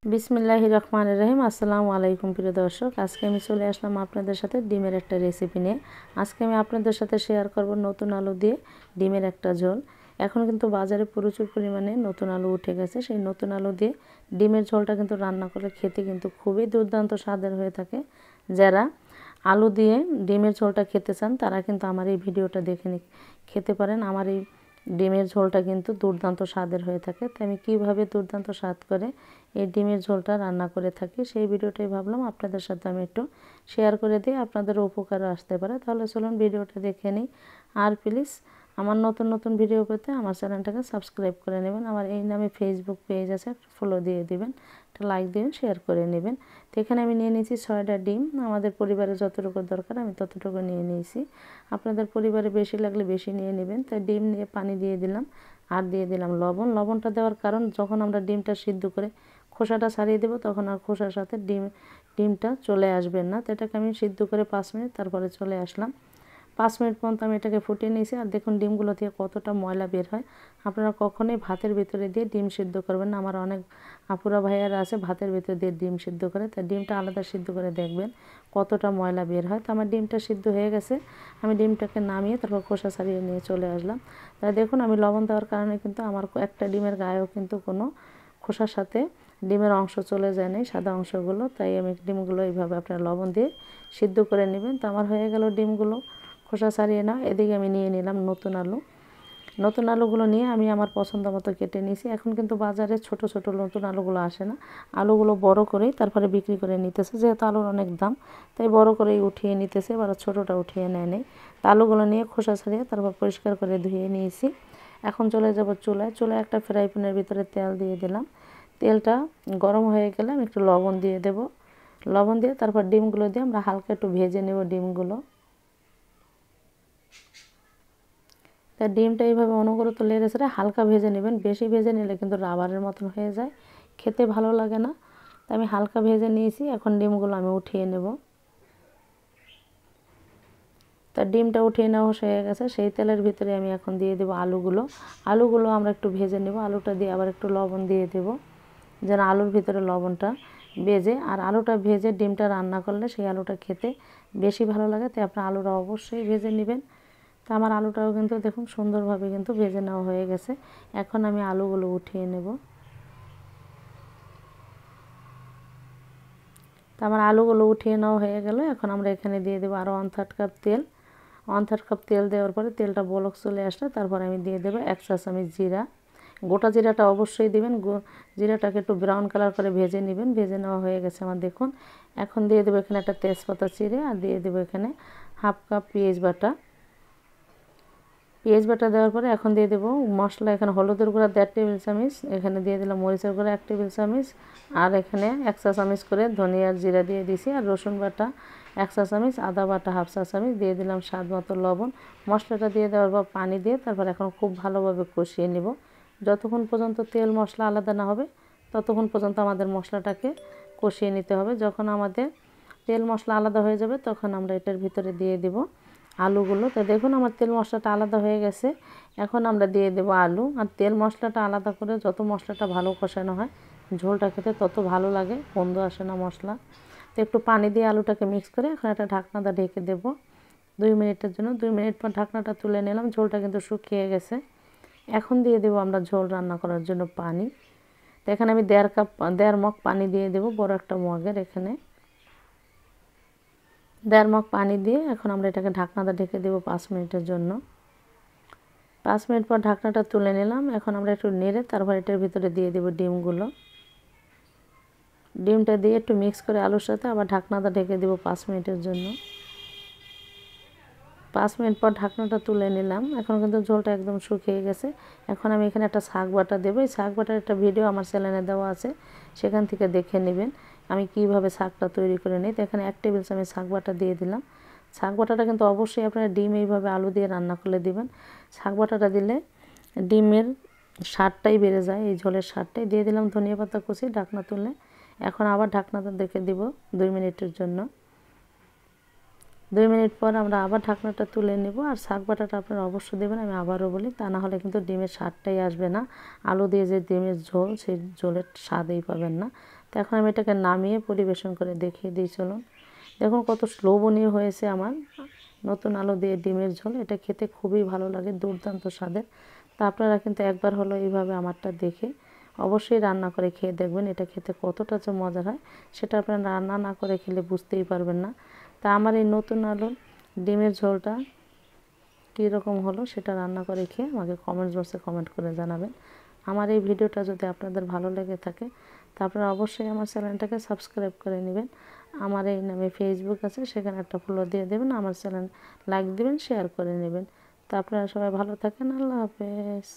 বিসমিল্লাহির রহমানির রহিম। আসসালামু আলাইকুম প্রিয় দর্শক, আজকে আমি চলে আসলাম আপনাদের সাথে ডিমের একটা রেসিপি নিয়ে। আজকে আমি আপনাদের সাথে শেয়ার করব নতুন আলু দিয়ে ডিমের একটা ঝোল। এখন কিন্তু বাজারে প্রচুর পরিমাণে নতুন আলু উঠে গেছে। সেই নতুন আলু দিয়ে ডিমের ঝোলটা কিন্তু রান্না করে খেতে কিন্তু খুবই দুর্দান্ত স্বাদের হয়ে থাকে। যারা আলু দিয়ে ডিমের ঝোলটা খেতে চান তারা কিন্তু আমার এই ভিডিওটা দেখে খেতে পারেন। আমার এই ডিমের ঝোলটা কিন্তু দুর্দান্ত স্বাদের হয়ে থাকে। তাই আমি কীভাবে দুর্দান্ত স্বাদ করে এই ডিমের ঝোলটা রান্না করে থাকি সেই ভিডিওটাই ভাবলাম আপনাদের সাথে আমি একটু শেয়ার করে দিই, আপনাদের উপকারও আসতে পারে। তাহলে চলুন ভিডিওটা দেখে নিই। আর প্লিজ আমার নতুন নতুন ভিডিও পেতে আমার চ্যানেলটাকে সাবস্ক্রাইব করে নেবেন। আমার এই নামে ফেসবুক পেজ আছে, ফলো দিয়ে দিবেন, একটা লাইক দিবেন, শেয়ার করে নেবেন। তো এখানে আমি নিয়ে নিয়েছি 6টা ডিম। আমাদের পরিবারে যতটুকু দরকার আমি ততটুকু নিয়ে নিয়েছি। আপনাদের পরিবারে বেশি লাগলে বেশি নিয়ে নেবেন। তাই ডিম নিয়ে পানি দিয়ে দিলাম, আর দিয়ে দিলাম লবণ। লবণটা দেওয়ার কারণ, যখন আমরা ডিমটা সিদ্ধ করে খোসাটা ছাড়িয়ে দেবো তখন আর খোসার সাথে ডিমটা চলে আসবেন না। তো এটাকে আমি সিদ্ধ করে 5 মিনিট তারপরে চলে আসলাম। 5 মিনিট পর্যন্ত আমি এটাকে ফুটিয়ে নিয়েছি। আর দেখুন ডিমগুলো থেকে কতটা ময়লা বের হয়। আপনারা কখনোই ভাতের ভিতরে দিয়ে ডিম সিদ্ধ করবেন না। আমার অনেক আপুরা ভাইয়ারা আছে ভাতের ভিতরে দিয়ে ডিম সিদ্ধ করে, তাই ডিমটা আলাদা সিদ্ধ করে দেখবেন কতটা ময়লা বের হয়। তো আমার ডিমটা সিদ্ধ হয়ে গেছে। আমি ডিমটাকে নামিয়ে তারপর খোসা ছাড়িয়ে নিয়ে চলে আসলাম। তাই দেখুন আমি লবণ দেওয়ার কারণে কিন্তু আমার একটা ডিমের গায়েও কিন্তু কোনো খোসার সাথে ডিমের অংশ চলে যায় না, সাদা অংশগুলো। তাই আমি ডিমগুলো এইভাবে আপনারা লবণ দিয়ে সিদ্ধ করে নেবেন। তো আমার হয়ে গেল ডিমগুলো খোসা ছাড়িয়ে নাও। এদিকে আমি নিয়ে নিলাম নতুন আলু। নতুন আলুগুলো নিয়ে আমি আমার পছন্দ মতো কেটে নিয়েছি। এখন কিন্তু বাজারে ছোট ছোট নতুন আলুগুলো আসে না, আলুগুলো বড় করেই তারপরে বিক্রি করে নিতেছে। যেহেতু আলুর অনেক দাম তাই বড় করেই উঠিয়ে নিতেছে, এবার ছোটোটা উঠিয়ে নেয় নেই। তা আলুগুলো নিয়ে খোসা ছাড়িয়ে তারপর পরিষ্কার করে ধুয়ে নিয়েছি। এখন চলে যাব চুলায়। চুলায় একটা ফ্রাই প্যানের ভিতরে তেল দিয়ে দিলাম। তেলটা গরম হয়ে গেলে আমি একটু লবণ দিয়ে দেব। লবণ দিয়ে তারপর ডিমগুলো দিয়ে আমরা হালকা একটু ভেজে নেব ডিমগুলো। তা ডিমটা এইভাবে অনবরত লেড়ে ছেড়ে হালকা ভেজে নেবেন। বেশি ভেজে নিলে কিন্তু রাবারের মতন হয়ে যায়, খেতে ভালো লাগে না। তাই আমি হালকা ভেজে নিয়েছি। এখন ডিমগুলো আমি উঠিয়ে নেব। তা ডিমটা উঠিয়ে নেওয়া হয়ে গেছে। সেই তেলের ভিতরে আমি এখন দিয়ে দেবো আলুগুলো। আলুগুলো আমরা একটু ভেজে নেব। আলুটা দিয়ে আবার একটু লবণ দিয়ে দেব, যেন আলুর ভিতরে লবণটা ভেজে। আর আলুটা ভেজে ডিমটা রান্না করলে সেই আলুটা খেতে বেশি ভালো লাগে। তাই আপনার আলুটা অবশ্যই ভেজে নেবেন। তো আমার আলুটাও কিন্তু দেখুন সুন্দরভাবে কিন্তু ভেজে নেওয়া হয়ে গেছে। এখন আমি আলুগুলো উঠিয়ে নেব। তো আমার আলুগুলো উঠিয়ে নেওয়া হয়ে গেল। এখন আমরা এখানে দিয়ে দেবো আরও 1/3 কাপ তেল। 1/3 কাপ তেল দেওয়ার পরে তেলটা বলক চলে আসলে তারপর আমি দিয়ে দেবো 1 চা চামচ জিরা। গোটা জিরাটা অবশ্যই দেবেন। জিরাটাকে একটু ব্রাউন কালার করে ভেজে নেবেন। ভেজে নেওয়া হয়ে গেছে আমার দেখুন। এখন দিয়ে দেবো এখানে একটা তেজপাতা চিড়ে, আর দিয়ে দেবো এখানে 1/2 কাপ পেঁয়াজ বাটা। পেঁয়াজ বাটা দেওয়ার পরে এখন দিয়ে দেবো মশলা। এখানে হলুদের গুঁড়া 1.5 টেবিল চামচ, এখানে দিয়ে দিলাম মরিচের গুঁড়া 1 টেবিল চামচ, আর এখানে 1 চা চামচ করে ধনিয়া আর জিরা দিয়ে দিয়েছি। আর রসুন বাটা 1 চা চামচ, আদা বাটা 1/2 চা চামচ, দিয়ে দিলাম স্বাদ মতো লবণ। মশলাটা দিয়ে দেওয়ার পর পানি দিয়ে তারপর এখন খুব ভালোভাবে কষিয়ে নেব। যতক্ষণ পর্যন্ত তেল মশলা আলাদা না হবে ততক্ষণ পর্যন্ত আমাদের মশলাটাকে কষিয়ে নিতে হবে। যখন আমাদের তেল মশলা আলাদা হয়ে যাবে তখন আমরা এটার ভিতরে দিয়ে দেব আলুগুলো। তো দেখুন আমার তেল মশলাটা আলাদা হয়ে গেছে। এখন আমরা দিয়ে দেব আলু। আর তেল মশলাটা আলাদা করে যত মশলাটা ভালো কষানো হয় ঝোলটা খেতে তত ভালো লাগে, গন্ধ আসে না মশলা। তো একটু পানি দিয়ে আলুটাকে মিক্স করে এখন একটা ঢাকনাটা ঢেকে দেব 2 মিনিটের জন্য। 2 মিনিট পর ঢাকনাটা তুলে নিলাম। ঝোলটা কিন্তু শুকিয়ে গেছে। এখন দিয়ে দেব আমরা ঝোল রান্না করার জন্য পানি। তো এখানে আমি 1.5 মগ পানি দিয়ে দেব, বড় একটা মগের। এখানে 1.5 মগ পানি দিয়ে এখন আমরা এটাকে ঢাকনাটা ঢেকে দেব 5 মিনিটের জন্য। 5 মিনিট পর ঢাকনাটা তুলে নিলাম। এখন আমরা একটু নেড়ে তারপর এটার ভিতরে দিয়ে দেব ডিমগুলো। ডিমটা দিয়ে একটু মিক্স করে আলুর সাথে আবার ঢাকনাটা ঢেকে দেব 5 মিনিটের জন্য। 5 মিনিট পর ঢাকনাটা তুলে নিলাম। এখন কিন্তু ঝোলটা একদম শুকিয়ে গেছে। এখন আমি এখানে একটা শাক বাটা দেবো। এই শাক বাটার একটা ভিডিও আমার চ্যানেলে দেওয়া আছে, সেখান থেকে দেখে নেবেন আমি কিভাবে শাকটা তৈরি করে নিই। তো এখানে 1 টেবিল চামচ শাক বাটা দিয়ে দিলাম। শাক বাটাটা কিন্তু অবশ্যই আপনারা ডিম এইভাবে আলু দিয়ে রান্না করলে দিবেন। শাক বাটাটা দিলে ডিমের স্বাদটাই বেড়ে যায়, এই ঝোলের স্বাদটাই। দিয়ে দিলাম ধনিয়া পাতা কুচি। ঢাকনা তুলে এখন আবার ঢাকনাটা দেখে দিব 2 মিনিটের জন্য। 2 মিনিট পর আমরা আবার ঢাকনাটা তুলে নেব। আর শাক বাটাটা আপনারা অবশ্যই দেবেন, আমি আবারও বলি, তা না হলে কিন্তু ডিমের স্বাদটাই আসবে না। আলু দিয়ে যে ডিমের ঝোল, সেই ঝোলের স্বাদই পাবেন না। তো এখন আমি এটাকে নামিয়ে পরিবেশন করে দেখিয়ে দিই চলুন। দেখুন কত লোভনীয় হয়েছে আমার নতুন আলু দিয়ে ডিমের ঝোল। এটা খেতে খুবই ভালো লাগে, দুর্দান্ত স্বাদের। তা আপনারা কিন্তু একবার হলো এইভাবে আমারটা দেখে অবশ্যই রান্না করে খেয়ে দেখবেন, এটা খেতে কতটা যে মজার হয় সেটা আপনারা রান্না না করে খেলে বুঝতেই পারবেন না। তা আমার এই নতুন আলুর ডিমের ঝোলটা কীরকম হলো সেটা রান্না করে খেয়ে আমাকে কমেন্ট বক্সে কমেন্ট করে জানাবেন। আমার এই ভিডিওটা যদি আপনাদের ভালো লেগে থাকে তা আপনারা অবশ্যই আমার চ্যানেলটাকে সাবস্ক্রাইব করে নেবেন। আমার এই নামে ফেসবুক আছে, সেখানে একটা ফলো দিয়ে দেবেন, আমার চ্যানেল লাইক দিবেন, শেয়ার করে নেবেন। তা আপনারা সবাই ভালো থাকেন। আল্লাহ হাফেজ।